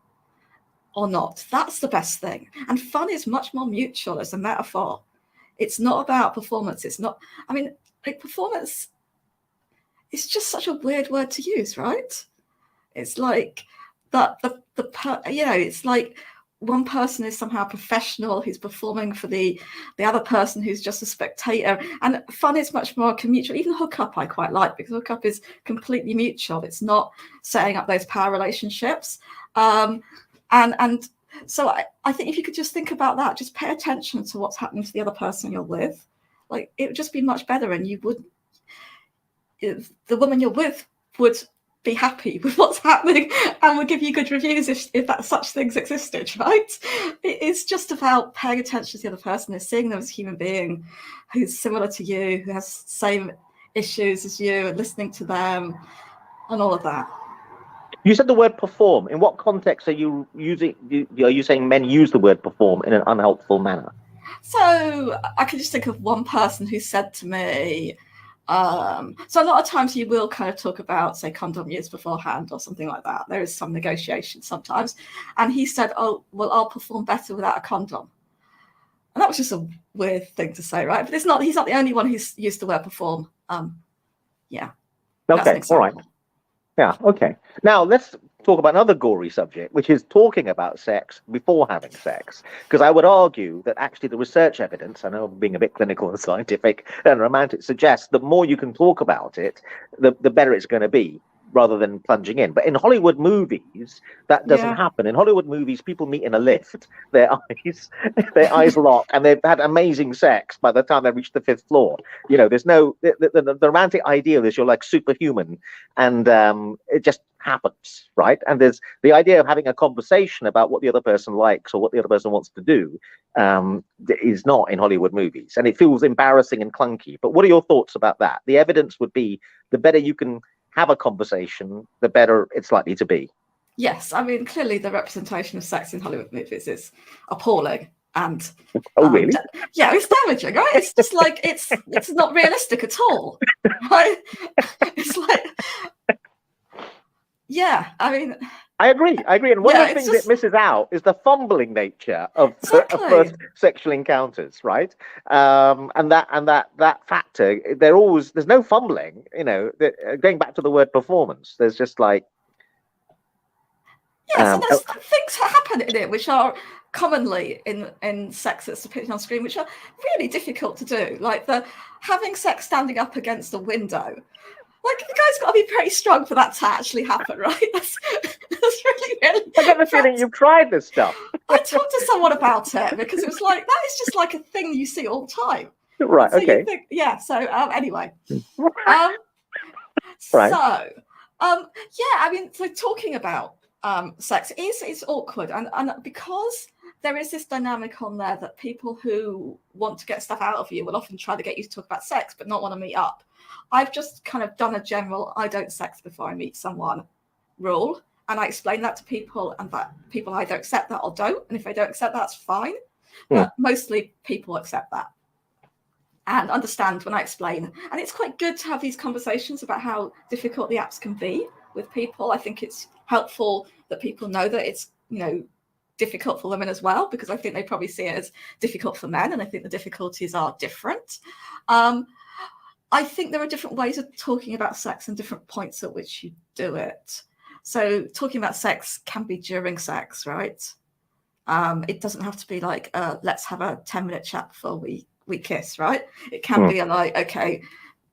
or not, that's the best thing. And fun is much more mutual as a metaphor. It's not about performance. It's not, I mean, like, performance it's just such a weird word to use, right? It's like that it's like one person is somehow professional who's performing for the other person who's just a spectator, and fun is much more mutual. Even hookup I quite like, because hookup is completely mutual. It's not setting up those power relationships, and so I think if you could just think about that, just pay attention to what's happening to the other person you're with, like it would just be much better, and you would, if the woman you're with would be happy with what's happening and would give you good reviews if that such things existed, right? It's just about paying attention to the other person and seeing them as a human being who's similar to you, who has the same issues as you, and listening to them and all of that. You said the word perform. In what context are you using? Are you saying men use the word perform in an unhelpful manner? So I can just think of one person who said to me, so a lot of times you will kind of talk about, say, condom use beforehand or something like that. There is some negotiation sometimes. And he said, oh, well, I'll perform better without a condom. And that was just a weird thing to say, right? But he's not the only one who's used the word perform. Yeah. Okay, all right. Yeah, okay. Now let's talk about another gory subject, which is talking about sex before having sex. Because I would argue that actually the research evidence, I know I'm being a bit clinical and scientific and romantic, suggests the more you can talk about it, the better it's going to be, rather than plunging in. But in Hollywood movies, that doesn't happen. In Hollywood movies, people meet in a lift, their eyes lock, and they've had amazing sex by the time they reach the 5th floor. You know, there's no the romantic ideal is you're like superhuman, and it just happens, right? And there's the idea of having a conversation about what the other person likes or what the other person wants to do is not in Hollywood movies, and it feels embarrassing and clunky. But what are your thoughts about that? The evidence would be the better you can have a conversation, the better it's likely to be. Yes, I mean, clearly the representation of sex in Hollywood movies is appalling, and really? Yeah, it's damaging, right? It's just like it's not realistic at all, right? It's like, yeah, I mean, I agree. And one of the things it misses out is the fumbling nature of first sexual encounters, right? And that factor, there's no fumbling. You know, going back to the word performance, there's just like so there's things that happen in it which are commonly in sex that's depicted on screen, which are really difficult to do, like the having sex standing up against a window. Like, the guy's got to be pretty strong for that to actually happen, right? That's really. I get the feeling you've tried this stuff. I talked to someone about it because it was like, that is just like a thing you see all the time. Right. So okay. So anyway. Right. So I mean, so talking about sex is awkward, and because there is this dynamic on there that people who want to get stuff out of you will often try to get you to talk about sex but not want to meet up. I've just kind of done a general I don't sex before I meet someone rule, and I explain that to people, and that people either accept that or don't, and if they don't accept that, that's fine. But mostly people accept that and understand when I explain. And it's quite good to have these conversations about how difficult the apps can be with people. I think it's helpful that people know that it's, you know, difficult for women as well, because I think they probably see it as difficult for men, and I think the difficulties are different. I think there are different ways of talking about sex and different points at which you do it. So talking about sex can be during sex, right? It doesn't have to be like, let's have a 10-minute chat before we kiss, right? It can be like, okay,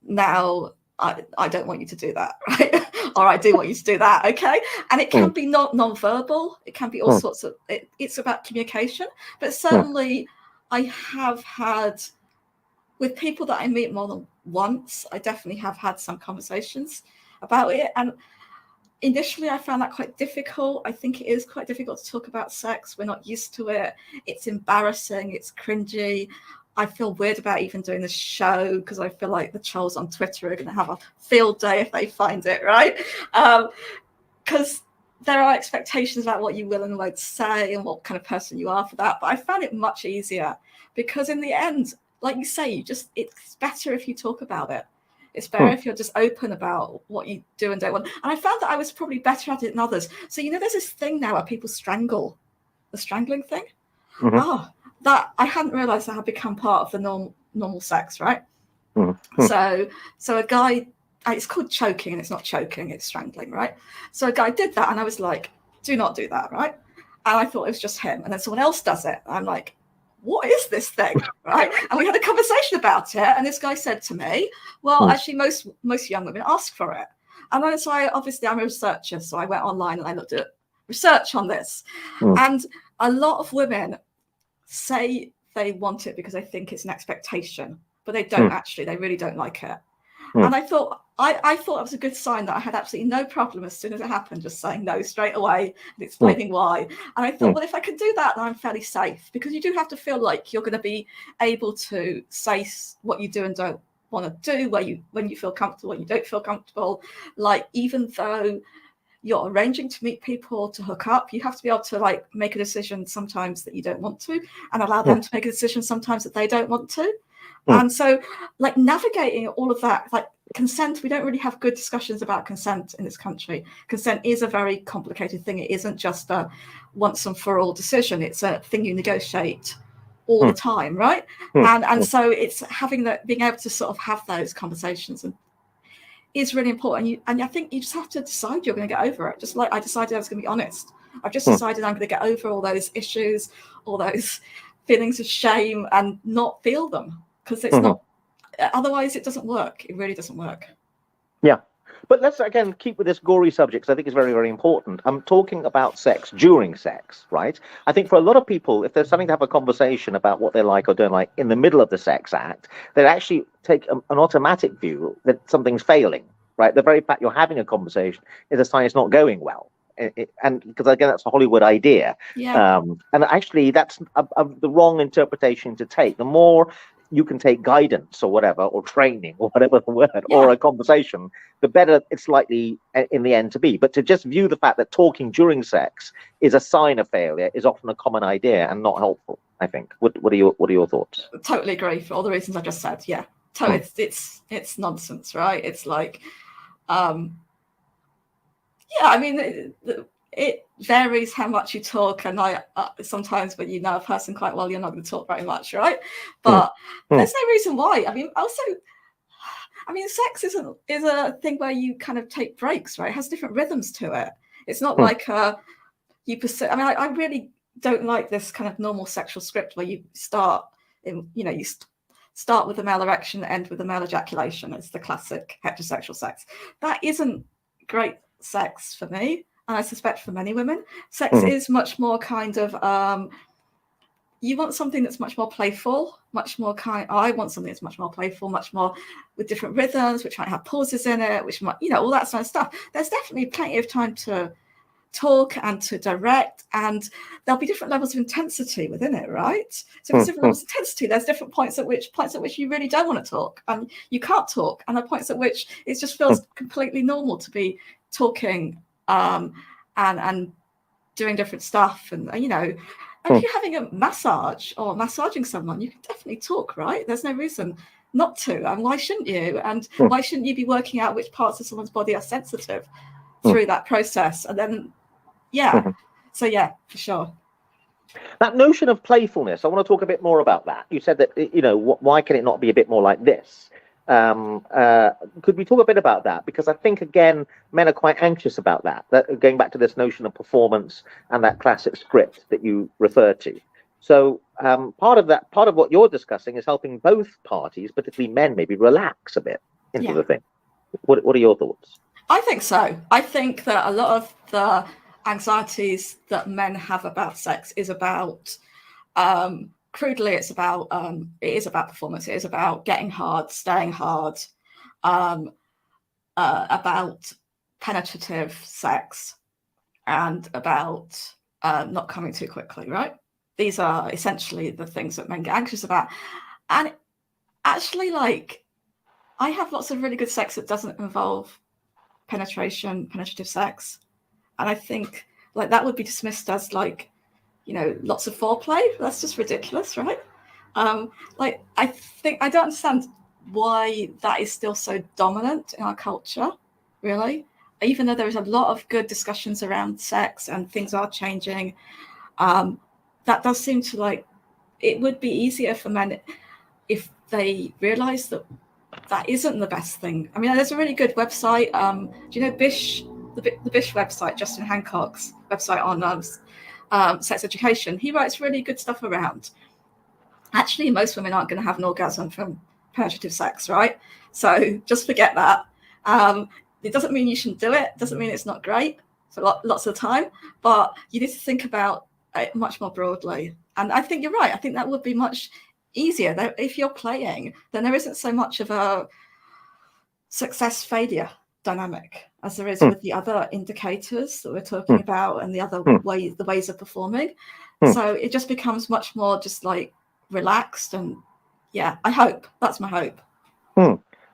now I don't want you to do that, right? Or I do want you to do that, okay? And it can be non-verbal. It can be all sorts of, it's about communication. But certainly I have had, with people that I meet more than once, I definitely have had some conversations about it. And initially I found that quite difficult. I think it is quite difficult to talk about sex. We're not used to it. It's embarrassing. It's cringy. I feel weird about even doing this show because I feel like the trolls on Twitter are going to have a field day if they find it, right? Because there are expectations about what you will and won't say and what kind of person you are for that. But I found it much easier because in the end, like you say, it's better if you talk about it. It's better if you're just open about what you do and don't want. And I found that I was probably better at it than others. So, you know, there's this thing now where people strangle, the strangling thing. That I hadn't realized that had become part of the normal sex, right? So a guy it's called choking, and it's not choking, it's strangling, right? So a guy did that, and I was like, do not do that, right? And I thought it was just him. And then someone else does it. I'm like, what is this thing, right? And we had a conversation about it. And this guy said to me, well, actually, most young women ask for it. And then so obviously I'm a researcher, so I went online and I looked at research on this. And a lot of women say they want it because they think it's an expectation, but they don't actually. They really don't like it. And I thought it was a good sign that I had absolutely no problem as soon as it happened, just saying no straight away and explaining why. And I thought, well, if I can do that, then I'm fairly safe, because you do have to feel like you're going to be able to say what you do and don't want to do, when you feel comfortable, when you don't feel comfortable. Like, even though you're arranging to meet people to hook up, you have to be able to like make a decision sometimes that you don't want to, and allow them to make a decision sometimes that they don't want to. And so, like, navigating all of that, like consent, we don't really have good discussions about consent in this country. Consent is a very complicated thing. It isn't just a once and for all decision. It's a thing you negotiate all the time, right? And so it's having that, being able to sort of have those conversations and is really important. And I think you just have to decide you're going to get over it. Just like I decided I was going to be honest. I've just decided I'm going to get over all those issues, all those feelings of shame, and not feel them. Because it's not, otherwise it doesn't work. It really doesn't work. Yeah. But let's, again, keep with this gory subject, because I think it's very, very important. I'm talking about sex during sex, right? I think for a lot of people, if there's something to have a conversation about what they like or don't like in the middle of the sex act, they actually take an automatic view that something's failing, right? The very fact you're having a conversation is a sign it's not going well. And because, again, that's a Hollywood idea. And actually, that's the wrong interpretation to take. The more you can take guidance or whatever, or training or whatever the word, or a conversation, the better it's likely in the end to be. But to just view the fact that talking during sex is a sign of failure is often a common idea and not helpful, I think. What are your thoughts? Totally agree, for all the reasons I just said. Yeah, totally. It's nonsense, right? It's like, I mean, it varies how much you talk, and sometimes when you know a person quite well, you're not going to talk very much, right? But there's no reason why. I mean, sex is a thing where you kind of take breaks, right? It has different rhythms to it. It's not like you pursue. I mean, I really don't like this kind of normal sexual script where you start start with the male erection, end with the male ejaculation. It's the classic heterosexual sex. That isn't great sex for me. And I suspect for many women, sex is much more kind of, you want something that's much more playful, I want something that's much more playful, much more with different rhythms, which might have pauses in it, which might, all that sort of stuff. There's definitely plenty of time to talk and to direct, and there'll be different levels of intensity within it, right? So there's different levels of intensity. There's different points at which you really don't want to talk and you can't talk, and the points at which it just feels completely normal to be talking and doing different stuff, and if you're having a massage or massaging someone, you can definitely talk, right? There's no reason not to, and why shouldn't you? And why shouldn't you be working out which parts of someone's body are sensitive through that process? And then so for sure. That notion of playfulness, I want to talk a bit more about that. You said that, why can it not be a bit more like this? Could we talk a bit about that? Because I think, again, men are quite anxious about that, going back to this notion of performance and that classic script that you refer to. So part of what you're discussing is helping both parties, particularly men, maybe relax a bit into the thing. What are your thoughts? I think so. I think that a lot of the anxieties that men have about sex is about crudely, it is about performance. It is about getting hard, staying hard, about penetrative sex, and about not coming too quickly, right? These are essentially the things that men get anxious about. And actually, like, I have lots of really good sex that doesn't involve penetrative sex. And I think, like, that would be dismissed as, like, lots of foreplay. That's just ridiculous, right? I don't understand why that is still so dominant in our culture, really. Even though there is a lot of good discussions around sex and things are changing, that does seem to, like, it would be easier for men if they realize that that isn't the best thing. I mean, there's a really good website. Do you know Bish, the Bish website, Justin Hancock's website on sex education? He writes really good stuff around. Actually, most women aren't going to have an orgasm from penetrative sex, right? So just forget that. It doesn't mean you shouldn't do it. It doesn't mean it's not great for lots of the time, but you need to think about it much more broadly. And I think you're right. I think that would be much easier. If you're playing, then there isn't so much of a success failure dynamic as there is with the other indicators that we're talking about and the other ways of performing. So it just becomes much more just like relaxed. And yeah, I hope that's my hope.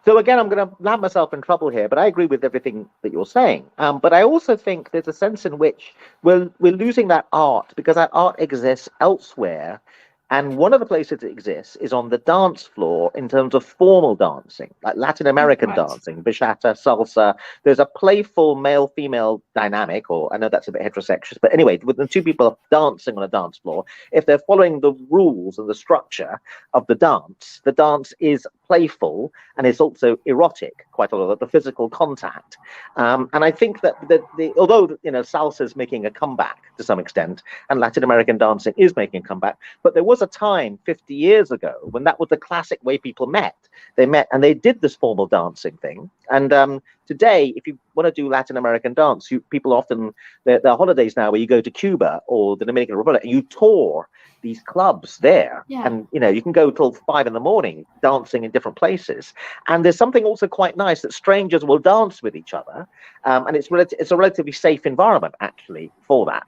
So again, I'm going to land myself in trouble here, but I agree with everything that you're saying. But I also think there's a sense in which we're losing that art, because that art exists elsewhere. And one of the places it exists is on the dance floor in terms of formal dancing, like Latin American dancing, bachata, salsa. There's a playful male-female dynamic, or I know that's a bit heterosexual, but anyway, with the two people dancing on a dance floor, if they're following the rules and the structure of the dance is playful and it's also erotic, quite a lot of the physical contact. And I think that although salsa is making a comeback to some extent, and Latin American dancing is making a comeback, but there was a time 50 years ago when that was the classic way people met. They met and they did this formal dancing thing. And today, if you want to do Latin American dance, people often, there are holidays now where you go to Cuba or the Dominican Republic and you tour these clubs there. And you can go till 5 a.m. dancing in different places. And there's something also quite nice that strangers will dance with each other. And it's a relatively safe environment actually for that.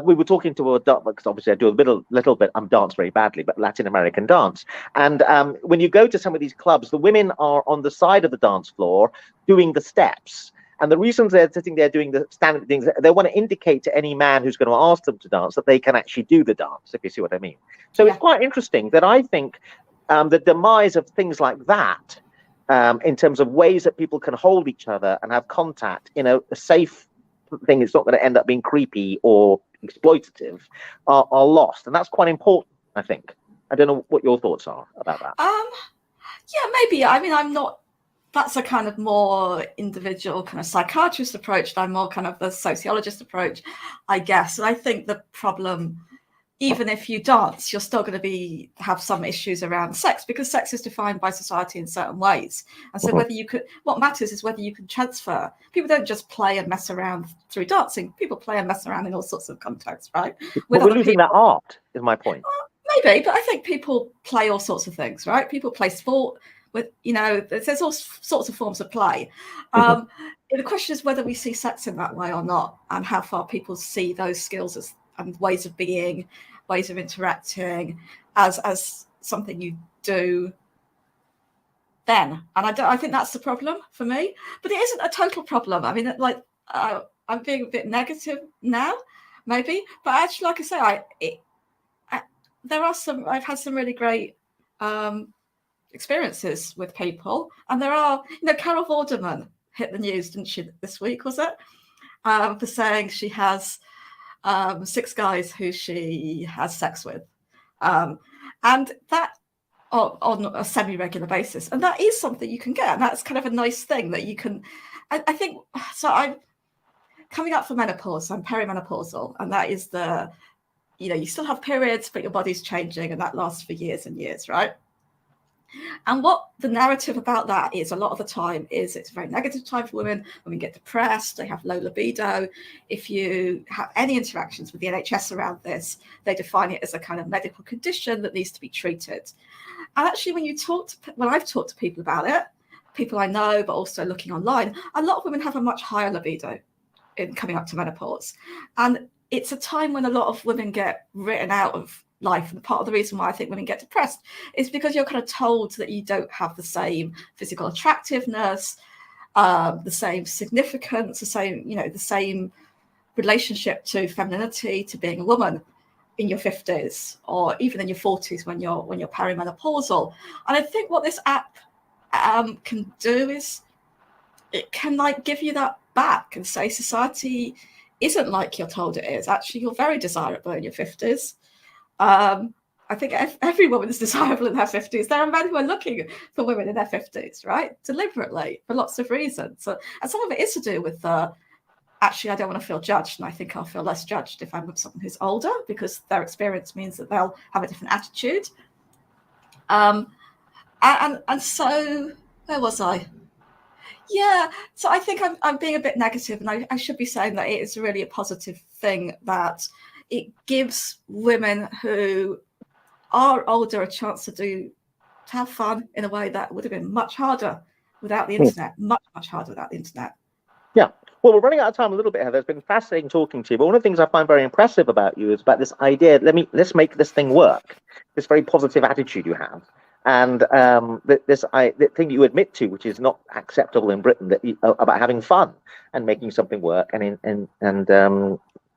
We were talking to a dance, because obviously I do a little bit, I'm dance very badly, but Latin American dance. And when you go to some of these clubs, the women are on the side of the dance floor doing the steps. And the reasons they're sitting there doing the standard things, they want to indicate to any man who's going to ask them to dance that they can actually do the dance, if you see what I mean. So it's quite interesting that I think the demise of things like that, in terms of ways that people can hold each other and have contact in a safe thing, it's not going to end up being creepy or exploitative, are lost. And that's quite important, I think. I don't know what your thoughts are about that. Yeah, maybe. I mean, I'm not, that's a kind of more individual kind of psychiatrist approach. I'm more kind of the sociologist approach, I guess. And I think the problem, even if you dance, you're still going to have some issues around sex, because sex is defined by society in certain ways. And so what matters is whether you can transfer. People don't just play and mess around through dancing. People play and mess around in all sorts of contexts, right? We're losing that art, is my point. Maybe, but I think people play all sorts of things, right? People play sport with, there's all sorts of forms of play. The question is whether we see sex in that way or not, and how far people see those skills and ways of being, ways of interacting as something you do then. And I think that's the problem for me. But it isn't a total problem. I mean, like, I'm being a bit negative now, maybe. But actually, like I say, I've had some really great experiences with people. And there are, Carol Vorderman hit the news, didn't she, this week, was it? For saying she has 6 guys who she has sex with, and that on a semi-regular basis, and that is something you can get, and that's kind of a nice thing that you can. I think so. I'm coming up for menopause. I'm perimenopausal, and that is you still have periods, but your body's changing, and that lasts for years and years, right? And what the narrative about that is, a lot of the time, is it's a very negative time for women. Women get depressed, they have low libido. If you have any interactions with the NHS around this, they define it as a kind of medical condition that needs to be treated. And actually, when I've talked to people about it, people I know, but also looking online, a lot of women have a much higher libido in coming up to menopause. And it's a time when a lot of women get written out of life. And part of the reason why I think women get depressed is because you're kind of told that you don't have the same physical attractiveness, the same significance, the same relationship to femininity, to being a woman in your 50s or even in your 40s when you're perimenopausal. And I think what this app can do is it can give you that back and say society isn't like you're told it is. Actually, you're very desirable in your 50s. I think every woman is desirable in her 50s. There are men who are looking for women in their 50s, right? Deliberately, for lots of reasons. So, and some of it is to do with, actually, I don't want to feel judged. And I think I'll feel less judged if I'm with someone who's older, because their experience means that they'll have a different attitude. And so, where was I? Yeah, so I think I'm being a bit negative, and I should be saying that it is really a positive thing that it gives women who are older a chance to have fun in a way that would have been much harder without the internet, much harder without the internet. Yeah. Well, we're running out of time a little bit, Heather. It's been fascinating talking to you. But one of the things I find very impressive about you is about this idea, let's make this thing work, this very positive attitude you have. And the thing you admit to, which is not acceptable in Britain, about having fun and making something work, and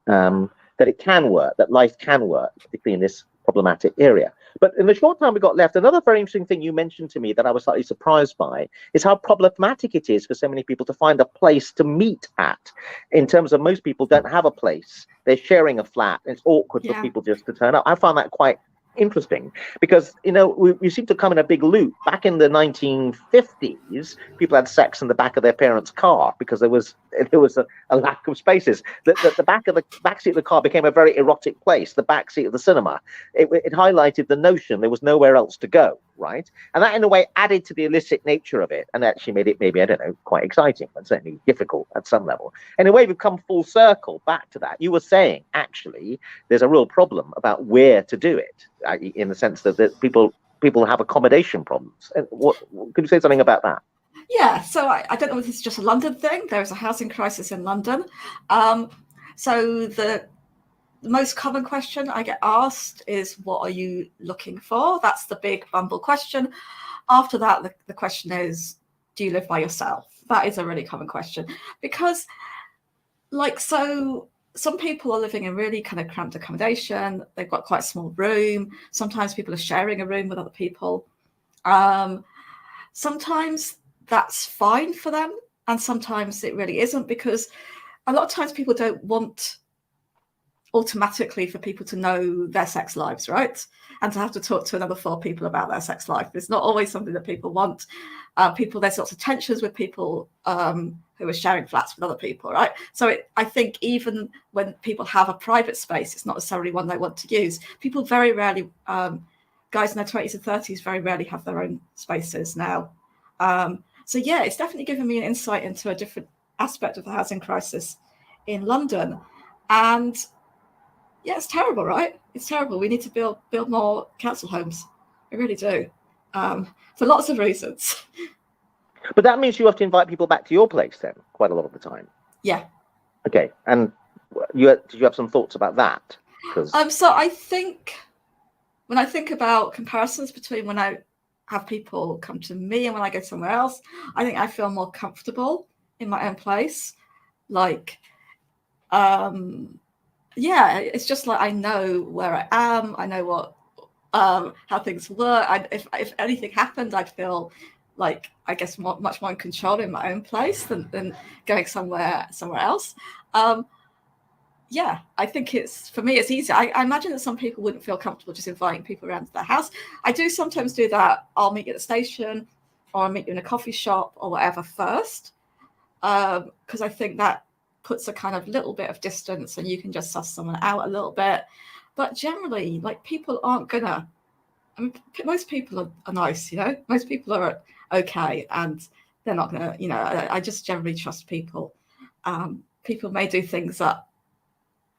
that it can work, that life can work, particularly in this problematic area. But in the short time we got left, another very interesting thing you mentioned to me that I was slightly surprised by is how problematic it is for so many people to find a place to meet at. In terms of, most people don't have a place. They're sharing a flat. And it's awkward for people just to turn up. I found that quite interesting, because we seem to come in a big loop. Back in the 1950s, people had sex in the back of their parents' car because there was a lack of spaces. The back seat of the car became a very erotic place. The back seat of the cinema, it highlighted the notion there was nowhere else to go, right? And that in a way added to the illicit nature of it, and actually made it, maybe, I don't know, quite exciting, but certainly difficult at some level. In a way, we've come full circle back to that. You were saying, actually, there's a real problem about where to do it, in the sense that people have accommodation problems. And could you say something about that? Yeah, so I don't know if this is just a London thing. There is a housing crisis in London. So the most common question I get asked is, what are you looking for? That's the big bumble question. After that, the question is, do you live by yourself? That is a really common question, because some people are living in really kind of cramped accommodation. They've got quite a small room. Sometimes people are sharing a room with other people. Sometimes that's fine for them, and sometimes it really isn't, because a lot of times people don't want automatically for people to know their sex lives, right? And to have to talk to another 4 people about their sex life. It's not always something that people want. There's lots of tensions with people who are sharing flats with other people, right? So I think even when people have a private space, it's not necessarily one they want to use. People very rarely, guys in their 20s and 30s, very rarely have their own spaces now. So yeah, it's definitely given me an insight into a different aspect of the housing crisis in London. And yeah, it's terrible, right? It's terrible. We need to build more council homes. We really do, for lots of reasons. But that means you have to invite people back to your place then, quite a lot of the time. Yeah. Okay. And did you have some thoughts about that? So I think when I think about comparisons between when I have people come to me and when I go somewhere else, I think I feel more comfortable in my own place. Yeah, it's just like I know where I am. I know what how things work. If anything happened, I'd feel like, I guess, much more in control in my own place than going somewhere else. Yeah, I think for me, it's easier. I imagine that some people wouldn't feel comfortable just inviting people around to their house. I do sometimes do that. I'll meet you at the station, or I'll meet you in a coffee shop or whatever first, because I think that puts a kind of little bit of distance and you can just suss someone out a little bit. But generally, people aren't gonna, most people are nice, most people are okay, and they're not gonna, I just generally trust people. People may do things that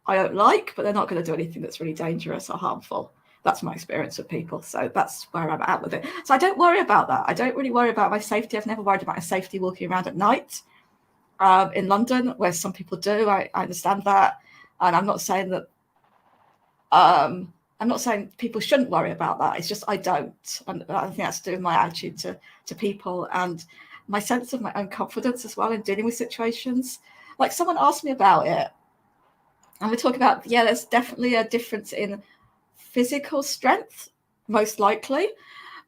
I don't like, but they're not going to do anything that's really dangerous or harmful. That's my experience with people. So that's where I'm at with it. So I don't worry about that. I don't really worry about my safety. I've never worried about my safety walking around at night in London, where some people do. I understand that. And I'm not saying that, I'm not saying people shouldn't worry about that. It's just I don't. And I think that's to do with my attitude to people and my sense of my own confidence as well in dealing with situations. Like, someone asked me about it, and we're talking about, there's definitely a difference in physical strength, most likely.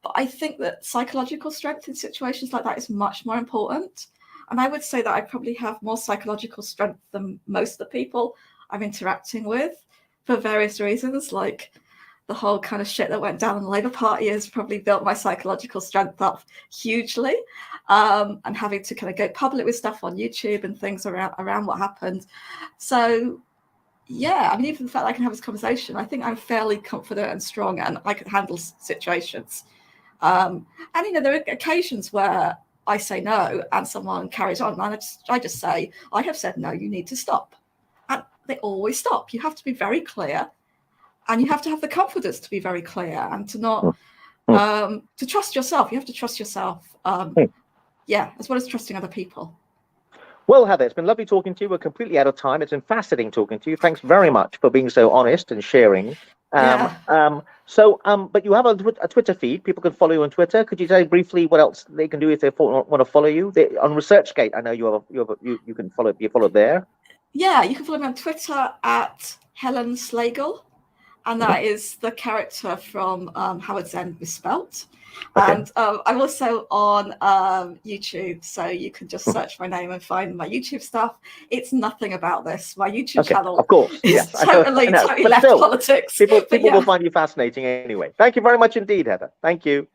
But I think that psychological strength in situations like that is much more important. And I would say that I probably have more psychological strength than most of the people I'm interacting with, for various reasons. Like, the whole kind of shit that went down in the Labour Party has probably built my psychological strength up hugely. And having to kind of go public with stuff on YouTube and things around what happened. So, yeah, I mean, even the fact that I can have this conversation, I think I'm fairly confident and strong, and I can handle situations. And, you know, there are occasions where I say no and someone carries on, and I just say, I have said no, you need to stop. And they always stop. You have to be very clear, and you have to have the confidence to be very clear and to not, to trust yourself. You have to trust yourself, as well as trusting other people. Well, Heather, it's been lovely talking to you. We're completely out of time. It's been fascinating talking to you. Thanks very much for being so honest and sharing. But you have a Twitter feed. People can follow you on Twitter. Could you say briefly what else they can do if they want to follow you? On ResearchGate, I know you can follow. You follow there. Yeah, you can follow me on Twitter at Helen Slagle, and that is the character from Howard's End misspelt. Okay. And I'm also on YouTube, so you can just search my name and find my YouTube stuff. It's nothing about this. My YouTube channel, of course, is totally left politics. People will find you fascinating anyway. Thank you very much indeed, Heather. Thank you.